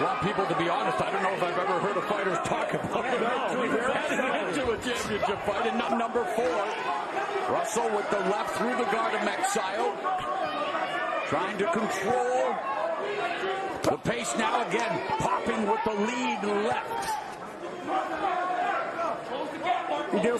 want people to be honest. I don't know if I've ever heard a fighter talk about it into a championship fight. And number 4, Russell with the left through the guard of MAGSAYO, trying to control the pace now. Again, popping with the lead left.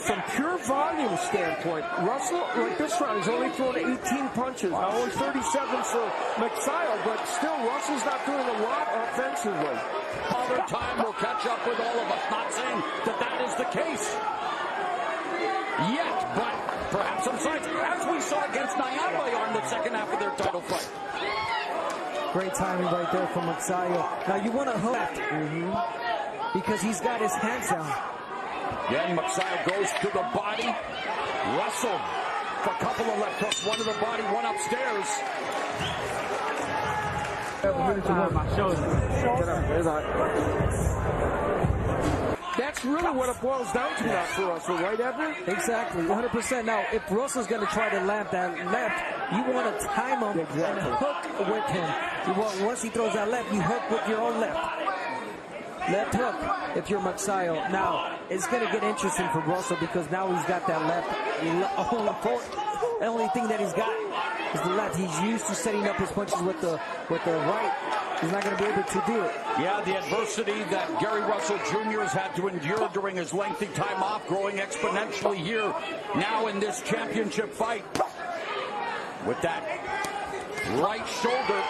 From pure volume standpoint, Russell, like this round, he's only thrown 18 punches. Now only 37 for MAGSAYO, but still, Russell's not doing a lot offensively. Other time will catch up with all of us. Not saying that that is the case yet, but perhaps some signs, as we saw against Nyambayar in the second half of their title fight. Great timing right there from MAGSAYO. Now you want to hook because he's got his hands down. Then MAGSAYO goes to the body. Russell, a couple of left hooks, one to the body, one upstairs. That's really what it boils down to now for Russell, right, Edwin? Exactly, 100%. Now, if Russell's going to try to land that left, you want to time him and hook with him. You want, once he throws that left, you hook with your own left. Left hook if you're MAGSAYO. Now, it's going to get interesting for Russell because now he's got that left. The only thing that he's got is the left. He's used to setting up his punches with the right. He's not going to be able to do it. Yeah, the adversity that Gary Russell Jr. has had to endure during his lengthy time off, growing exponentially here now in this championship fight. With that right shoulder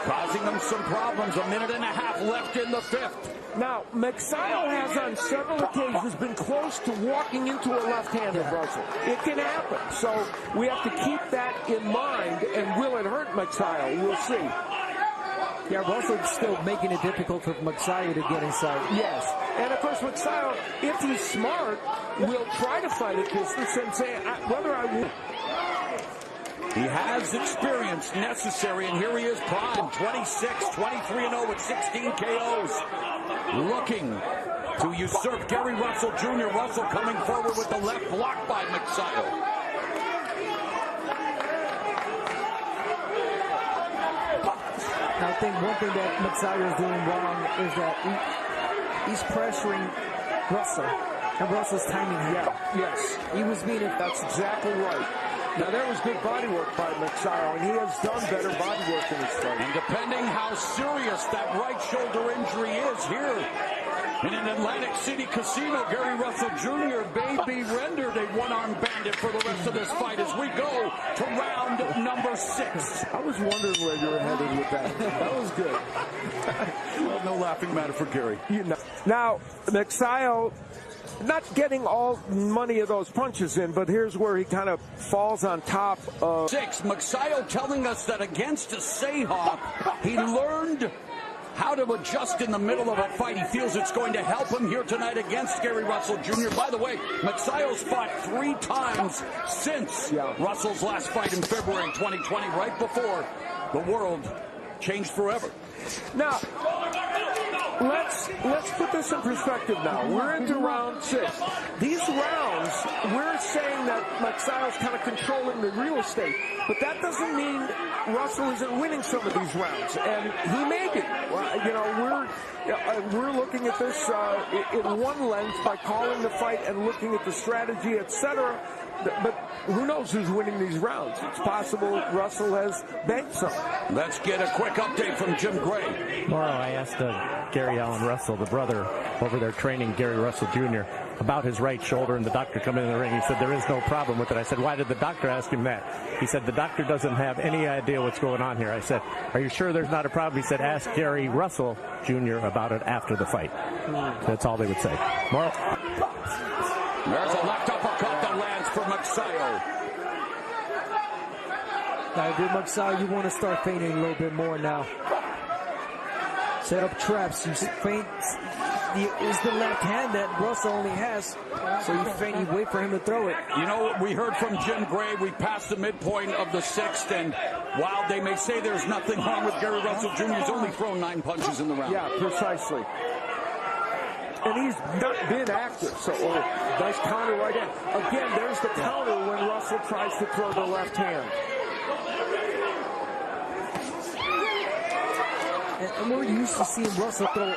causing them some problems. A minute and a half left in the 5th. Now, MAGSAYO has on several occasions been close to walking into a left-handed Russell. It can happen. So we have to keep that in mind. And will it hurt MAGSAYO? We'll see. Yeah, Russell's still making it difficult for MAGSAYO to get inside. Yes. And of course, MAGSAYO, if he's smart, will try to fight at distance and say, whether I win. He has experience necessary, and here he is, prime, 26, 23-0 with 16 KOs. Looking to usurp Gary Russell Jr. Russell coming forward with the left block by MAGSAYO. I think one thing that MAGSAYO is doing wrong is that he's pressuring Russell, and Russell's timing him. Yeah, yes. He was being That's exactly right. Now, there was good body work by MAGSAYO, and he has done better body work in his fight. And depending how serious that right shoulder injury is here in an Atlantic City casino, Gary Russell Jr. may be rendered a one-armed bandit for the rest of this fight as we go to round number 6. I was wondering where you were headed with that. That was good. Well, no laughing matter for Gary. You know. Now, MAGSAYO not getting all many of those punches in, but here's where he kind of falls on top of 6. MAGSAYO telling us that against Seha, he learned how to adjust in the middle of a fight. He feels it's going to help him here tonight against Gary Russell Jr. By the way, MAGSAYO's fought 3 times since Russell's last fight in February 2020, right before the world changed forever. Now, let's put this in perspective now. We're into round 6. These rounds, we're saying that MAGSAYO's kind of controlling the real estate, but that doesn't mean Russell isn't winning some of these rounds, and he may be. You know, we're looking at this in one lens by calling the fight and looking at the strategy, etc. But who knows who's winning these rounds? It's possible Russell has banked some. Let's get a quick update from Jim Gray. Tomorrow I asked Gary Allen Russell, the brother over there training Gary Russell Jr., about his right shoulder, and the doctor come in the ring. He said there is no problem with it. I said, why did the doctor ask him that? He said the doctor doesn't have any idea what's going on here. I said, are you sure there's not a problem? He said, ask Gary Russell Jr. about it after the fight. That's all they would say. Tomorrow. There's a left uppercut that lands for MAGSAYO. Now, with MAGSAYO, you want to start feinting a little bit more now. Set up traps. You feint. It's the left hand that Russell only has. So you feint, you wait for him to throw it. You know, we heard from Jim Gray. We passed the midpoint of the 6th, and while they may say there's nothing wrong with Gary Russell Jr., he's only thrown 9 punches in the round. Yeah, precisely. And he's not been active, so nice counter right in. Again, there's the counter when Russell tries to throw the left hand. And we're used to seeing Russell throw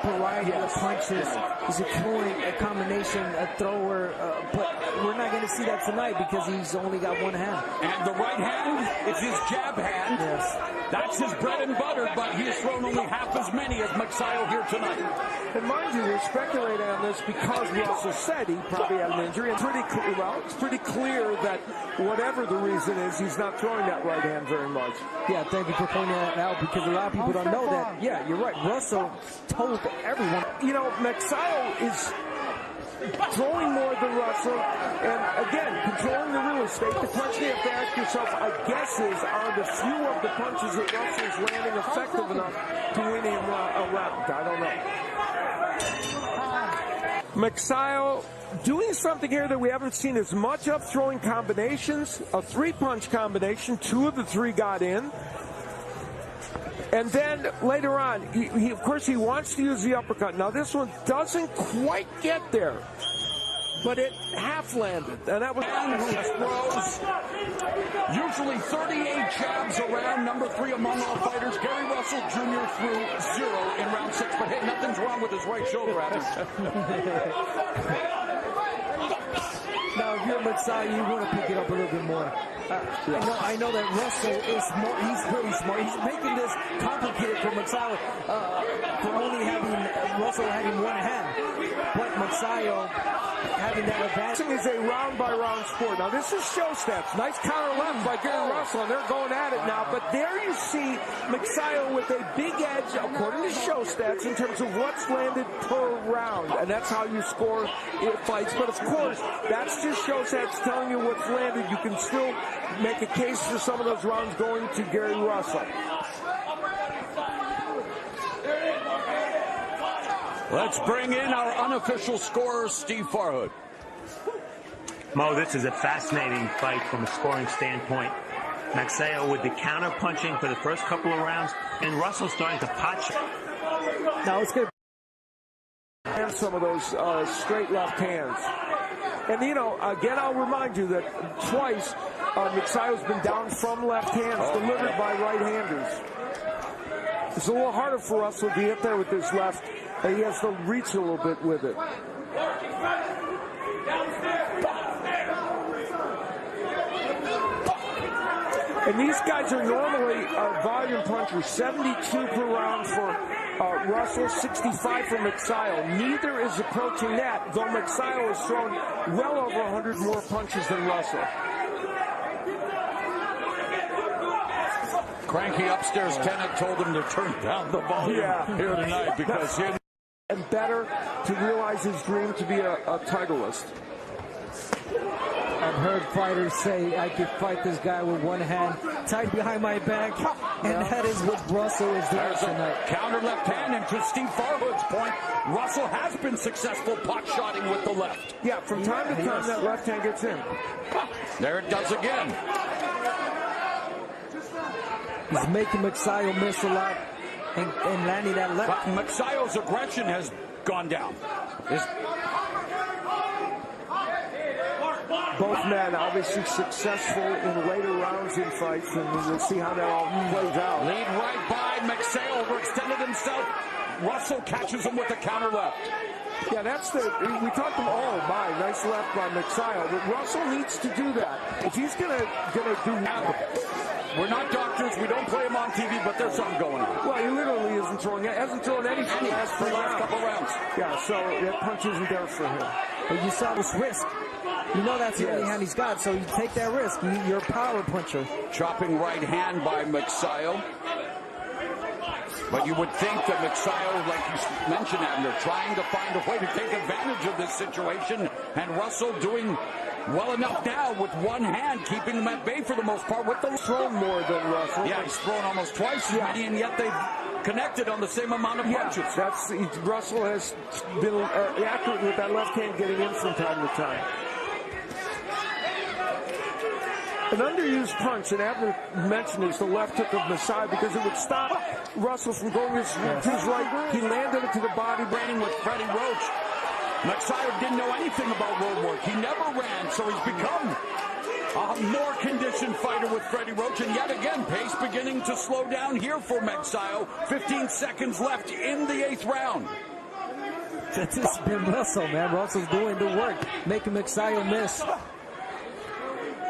variety of punches. He's a throwing, a combination, a thrower, but we're not going to see that tonight because he's only got one hand. And the right hand is his jab hand. Yes. That's his bread and butter, but he has thrown only half as many as MAGSAYO here tonight. And mind you, we're speculating on this because Russell said he probably had an injury. And it's pretty clear that whatever the reason is, he's not throwing that right hand very much. Yeah, thank you for pointing that out because a lot of people don't know that. Yeah, you're right. Russell told everyone. You know, MAGSAYO is throwing more than Russell, and again, controlling the real estate. The question you have to ask yourself, I guess, is are the few of the punches that Russell's landing effective enough to win him a round? I don't know. MAGSAYO doing something here that we haven't seen as much of, throwing combinations, a three-punch combination. 2 of the 3 got in. And then later on, he of course, he wants to use the uppercut. Now, this one doesn't quite get there, but it half landed. And that was... Usually 38 jabs around, number 3 among all fighters. Gary Russell Jr. threw 0 in round 6, but hey, nothing's wrong with his right shoulder, Adam. Now, if you're MAGSAYO, you want to pick it up a little bit more. I know that Russell is smart. He's very smart. He's making this complicated for MAGSAYO for only having Russell having one hand. But MAGSAYO having that advantage. Is a round-by-round sport. Now, this is show stats. Nice counter left by Gary Russell, and they're going at it now. But there you see MAGSAYO with a big edge, according to show stats, in terms of what's landed per round. And that's how you score fights. But, of course, that's just show stats telling you what's landed. You can still make a case for some of those rounds going to Gary Russell. Let's bring in our unofficial scorer, Steve Farhood. Mo, this is a fascinating fight from a scoring standpoint. MAGSAYO with the counter punching for the first couple of rounds, and Russell starting to pot shot. Now it's good. And some of those straight left hands. And, you know, again, I'll remind you that twice MAGSAYO's been down from left hands delivered by right-handers. It's a little harder for Russell to get there with his left. He has to reach a little bit with it. And these guys are normally volume punchers. 72 per round for Russell, 65 for MAGSAYO. Neither is approaching that, though MAGSAYO has thrown well over 100 more punches than Russell. Cranky upstairs tenant told him to turn down the volume here tonight because he... And better to realize his dream to be a titleist. I've heard fighters say I could fight this guy with one hand tied behind my back, and that is what Russell is doing tonight. Counter left hand, and to Steve Farhood's point, Russell has been successful pot-shotting with the left. Yeah, from time to time that left hand gets in. There it does again. He's making MAGSAYO miss a lot and landing that left. But MAGSAYO's aggression has gone down. Both men obviously successful in later rounds in fights, and we'll see how that all plays out. Lead right by MAGSAYO, overextended himself. Russell catches him with the counter left. Yeah, that's we talked them all by nice left by MAGSAYO, but Russell needs to do that. If he's gonna do now. We're not doctors. We don't play him on TV, but there's something going on. Well, he literally hasn't thrown anything last couple rounds. Yeah, so that punch isn't there for him. But you saw this risk. You know that's the only hand he's got, so you take that risk. You're a power puncher. Chopping right hand by MAGSAYO. But you would think that MAGSAYO, like you mentioned, they're trying to find a way to take advantage of this situation, and Russell doing well enough now with one hand, keeping them at bay for the most part. With the thrown more than Russell. Yeah, he's thrown almost twice as many, and yet they've connected on the same amount of punches. Russell has been accurate with that left hand getting in from time to time. An underused punch, and Abner mentioned is the left hook of MAGSAYO because it would stop Russell from going to his right. He landed it to the body, branding with Freddie Roach. MAGSAYO didn't know anything about road work. He never ran, so he's become A more conditioned fighter with Freddie Roach, and yet again, pace beginning to slow down here for MAGSAYO. 15 seconds left in the 8th round. That's just been Russell, man. Russell's doing the work, making MAGSAYO miss.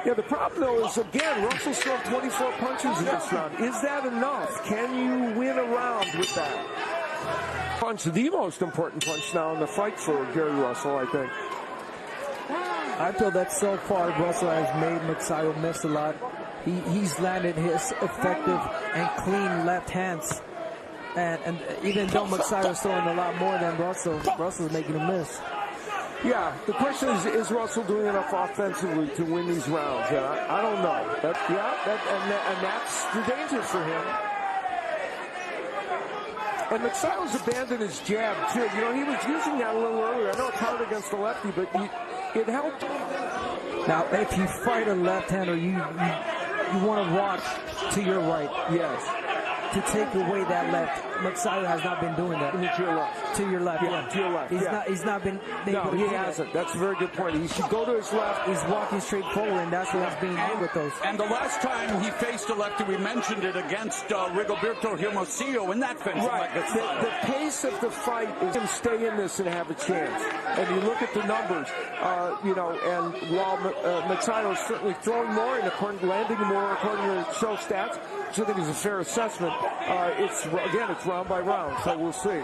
Yeah, the problem, though, is, again, Russell's thrown 24 punches in this round. Is that enough? Can you win a round with that? Punch, the most important punch now in the fight for Gary Russell, I think. I feel that so far Russell has made MAGSAYO miss a lot. He's landed his effective and clean left hands. And even though MAGSAYO's throwing a lot more than Russell's making a miss. Yeah, the question is Russell doing enough offensively to win these rounds? I don't know. And that's the danger for him. And MAGSAYO's abandoned his jab, too. You know, he was using that a little earlier. I know it's hard against the lefty, but it helped. Now, if you fight a left-hander, you want to watch to your right. Yes. To take away that left. MAGSAYO has not been doing that. To your left. To your left, yeah. To your left, He's not been able to he do hasn't. that. That's a very good point. He should go to his left. He's walking straight forward, and that's what he's being doing with those. And the last time he faced a lefty, we mentioned it against Rigoberto Hermosillo in that fence. Right. The pace of the fight is him stay in this and have a chance. And you look at the numbers, and while MAGSAYO is certainly throwing more and landing more according to show stats, which I think is a fair assessment, it's round by round, so we'll see.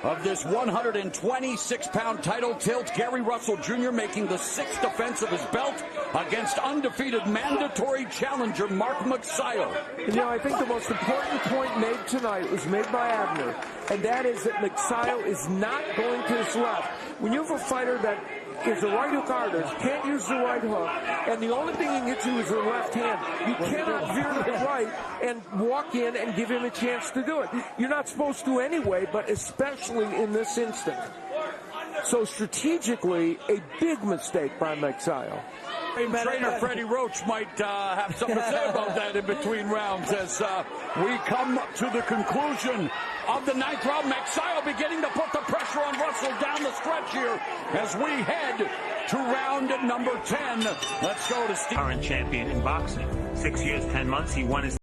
Of this 126-pound title tilt, Gary Russell Jr. making the 6th defense of his belt against undefeated mandatory challenger Mark MAGSAYO. I think the most important point made tonight was made by Abner, and that is that MAGSAYO is not going to his left. When you have a fighter that is a right hook artist, can't use the right hook, and the only thing he can get to is the left hand. You cannot veer to the right and walk in and give him a chance to do it. You're not supposed to anyway, but especially in this instance. So strategically, a big mistake by MAGSAYO. Trainer Freddie Roach might have something to say about that in between rounds as we come to the conclusion of the 9th round. MAGSAYO beginning to put the pressure on Russell down the stretch here as we head to round number 10. Let's go to Steve. Current champion in boxing. 6 years, 10 months. He won his